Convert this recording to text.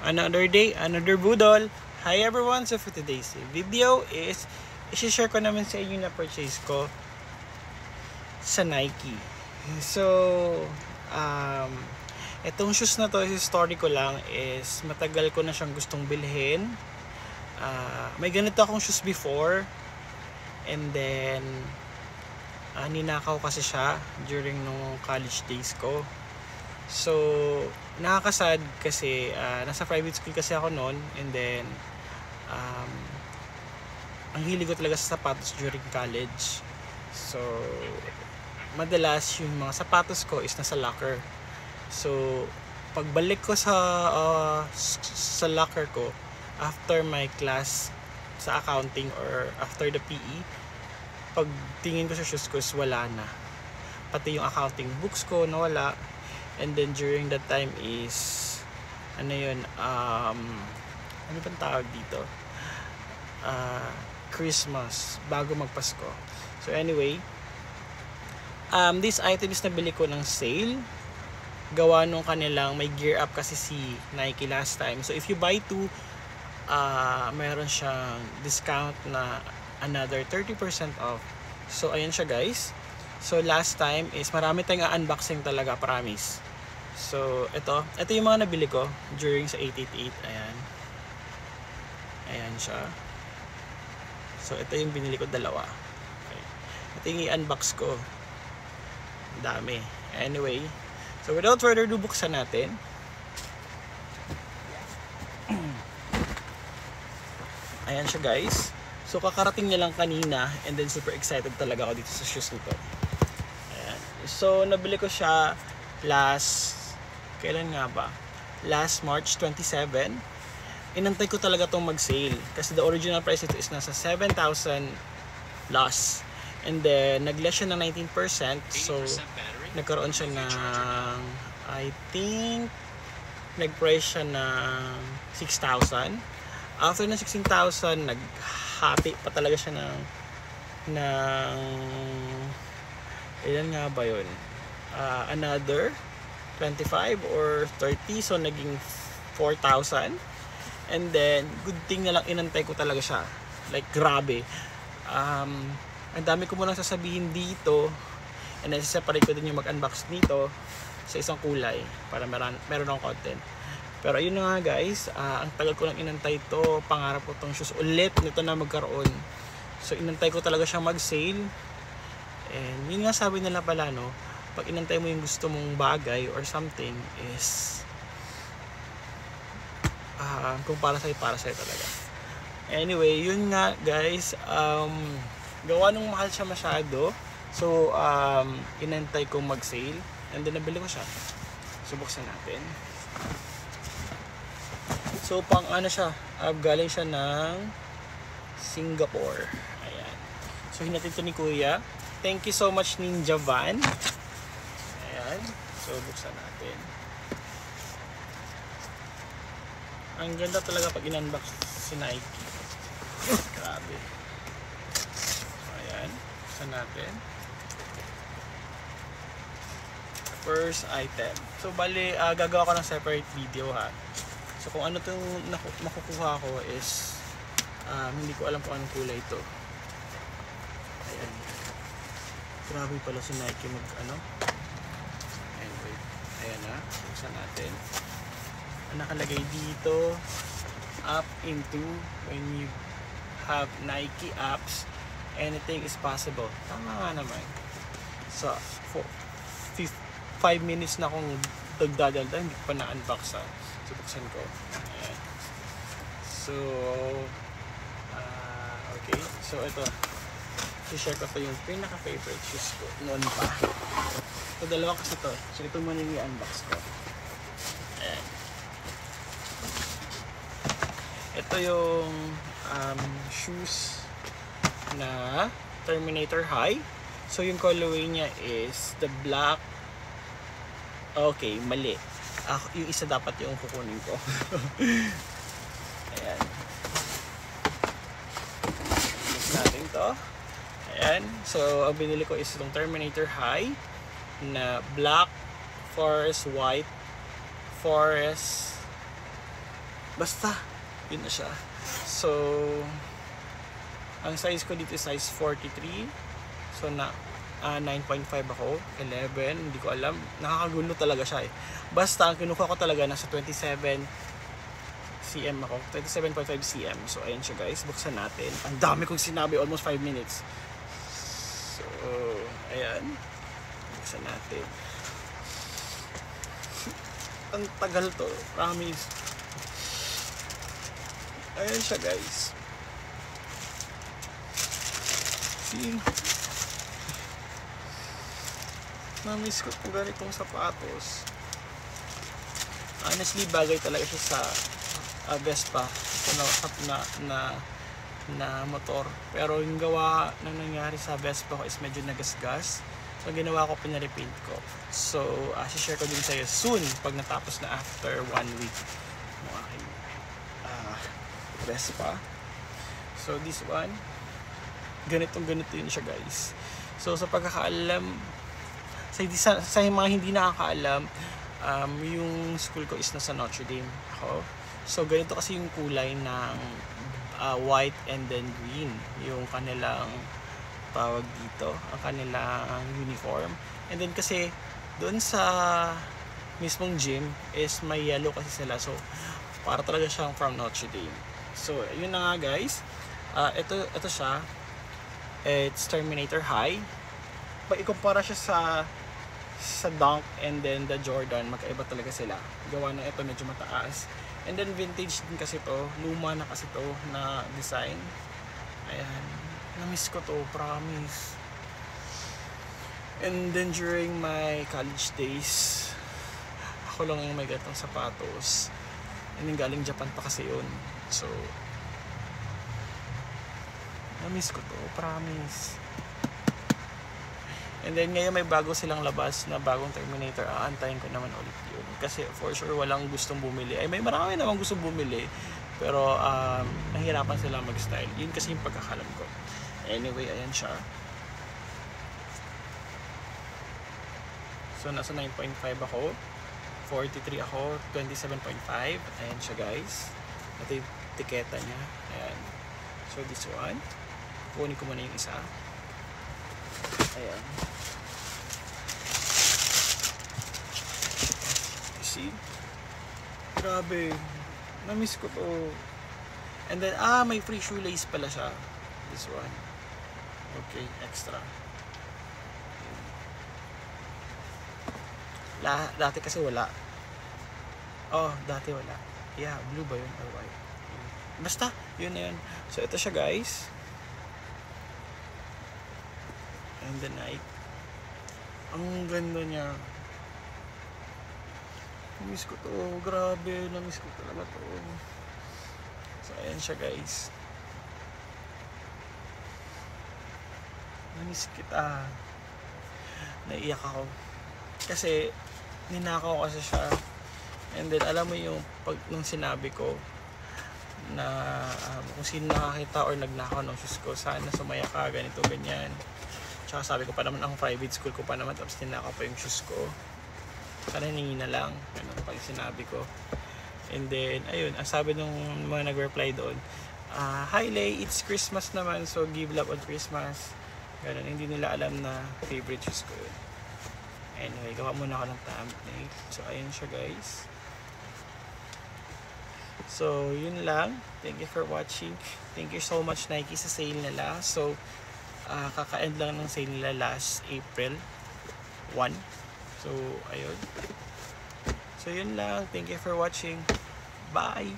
Another day, another budol. Hi everyone, so for today's video is i-share ko naman sa inyo na purchase ko sa Nike. So, itong shoes na to, story ko lang is matagal ko na siyang gustong bilhin. May ganito akong shoes before and then ninakaw kasi siya during nung college days ko. So, nakakasad kasi nasa private school kasi ako noon and then ang hilig ko talaga sa sapatos during college. So, madalas yung mga sapatos ko is nasa locker. So, pagbalik ko sa locker ko after my class sa accounting or after the PE, pagtingin ko sa shoes ko is wala na. Pati yung accounting books ko nawala. And then during that time is ano bang tawag dito? Christmas, bago magpasko. So anyway, these items na bili ko ng sale, gawa nung kanilang may gear up kasi si Nike last time. So if you buy two, meron siyang discount na another 30% off. So ayan siya guys. So last time is marami tayong unboxing talaga, promise. So ito yung mga nabili ko during sa 888. Ayan siya. So ito yung binili ko, dalawa. Okay. Ito yung i-unbox ko. Dami. Anyway, so without further ado, buksan natin. Ayan siya guys. So kakarating niya lang kanina and then super excited talaga ako dito sa shoes nito. So, nabili ko siya kailan nga ba? Last March 27. Inantay ko talaga itong mag-sale. Kasi the original price ito is nasa 7,000 loss. And then, nag-less siya ng 19%. So, nagkaroon siya ng, I think, nag-price siya ng 6,000. After ng 16,000, nag-happy pa talaga siya ng ilan nga ba yun? Another 25 or 30, so naging 4,000. And then good thing na lang inantay ko talaga siya, like grabe. Ang dami ko munang sasabihin dito and then separate ko din yung mag-unbox dito sa isang kulay para meron akong content. Pero ayun na nga guys, ang tagal ko lang inantay to, pangarap ko tong shoes ulit nito na magkaroon. So inantay ko talaga siyang mag-sale. And yun nga sabi nila pala, no, pag inantay mo yung gusto mong bagay or something is kung para sa'yo talaga. Anyway, yun nga guys, gawa nung mahal siya masyado, so inantay ko mag-sale and then nabili ko siya. So buksan natin. So pang ano siya, galing siya ng Singapore. Ayan. So hinatid to ni Kuya. Thank you so much, Ninja Van. Ayan. So, buksan natin. Ang ganda talaga pag in-unbox si Nike. Grabe. So, ayan. Buksan natin. First item. So, bali, gagawa ko ng separate video ha. So, kung ano itong makukuha ko is hindi ko alam kung anong kulay ito. Ayan. Grabe pala si Nike Anyway, ayan na, buksan natin. Ang nakalagay dito, up into, when you have Nike apps, anything is possible. Tama nga naman. So, 5 minutes na akong dagdadalda, hindi ko pa na-unbox ha. So, buksan ko. Ayan. So, okay. So, ito. I-share ko yung pinaka-favorite shoes ko noon pa. So, dalawa kasi to. So, ito muna yung i-unbox ko. Ayan. Ito yung shoes na Terminator High. So, yung colorway niya is the black. Okay, mali. Yung isa dapat yung kukunin ko. Ayan. Buksan natin to. Ayan. So, ang binili ko is itong Terminator High na black, forest white, forest Basta, yun na siya. So, ang size ko dito is size 43. So, 9.5 ako. 11, hindi ko alam. Nakakagulo talaga siya eh. Basta, ang kinuha ko talaga nasa 27 cm ako. 27.5 cm. So, ayan siya guys. Buksan natin. Ang dami kong sinabi. Almost 5 minutes. So, ayan. Buksan natin. Ang tagal to. Promise. Ayan siya guys. See? Namiss ko kung ganitong sapatos. Honestly, bagay talaga siya sa Vespa na motor. Pero yung gawa na nangyari sa Vespa ko is medyo nagasgas. So, ginawa ko, pinarepaint ko. So, share ko din sa'yo soon pag natapos na after 1 week ng aking Vespa. So, this one, ganito yun siya guys. So, sa pagkakaalam, sa mga hindi nakakaalam, yung school ko is nasa Notre Dame ako. So, ganito kasi yung kulay ng white and then green. Yung kanilang tawag dito, ang kanilang uniform. And then kasi, doon sa mismong gym is may yellow kasi sila. So, para talaga siyang from Notre Dame. So, yun na nga guys. Ito siya. It's Terminator High. Pag ikumpara siya sa Dunk and then the Jordan, magkaiba talaga sila. Gawa na ito medyo mataas. And then vintage din kasi to, luma na kasi to na design. Ayan, na-miss ko to, promise. And then during my college days, ako lang yung may gatong sapatos. And then galing Japan pa kasi yun. So, na-miss ko to, promise. And then ngayon may bago silang labas na bagong Terminator. Aantayin ko naman ulit yun. Kasi for sure walang gustong bumili. Ay, may marami namang gustong bumili. Pero nahihirapan sila mag-style. Yun kasi yung pagkakalam ko. Anyway, ayan siya. So nasa 9.5 ako. 43 ako. 27.5. Ayan siya guys. Ito yung tiketa niya. Ayan. So this one. Kunin ko muna yung isa. Ayan. See? Grabe. Na-miss ko to. And then, may free shoelace pala siya. This one. Okay, extra. Dati kasi wala. Oh, dati wala. Yeah, blue ba yun or white? Basta, yun na yun. So, ito siya guys. And the night. Ang ganda niya. Namiss ko to. Grabe. Namiss ko talaga to. So, ayan siya guys. Namiss kita. Naiyak ako. Kasi, ninakaw kasi siya. And then, alam mo yung nung sinabi ko na kung sino nakakita or nagnakaw ng shoes ko, sana sumaya ka, ganito, ganyan. Tsaka sabi ko pa naman, ang private school ko pa naman, tapos tinakaw pa yung shoes ko. Sana hiningi na lang. Ganun pa yung sinabi ko. And then, ayun, ang sabi nung mga nag-reply doon, hi Lay, it's Christmas naman, so give love on Christmas. Ganun, hindi nila alam na favorite shoes ko yun. Anyway, gawa muna ako ng thumbnail. So, ayun siya guys. So, yun lang. Thank you for watching. Thank you so much Nike sa sale nila. So, kaka-end lang ng sale nila last April 1. So, ayun. So, yun lang. Thank you for watching. Bye!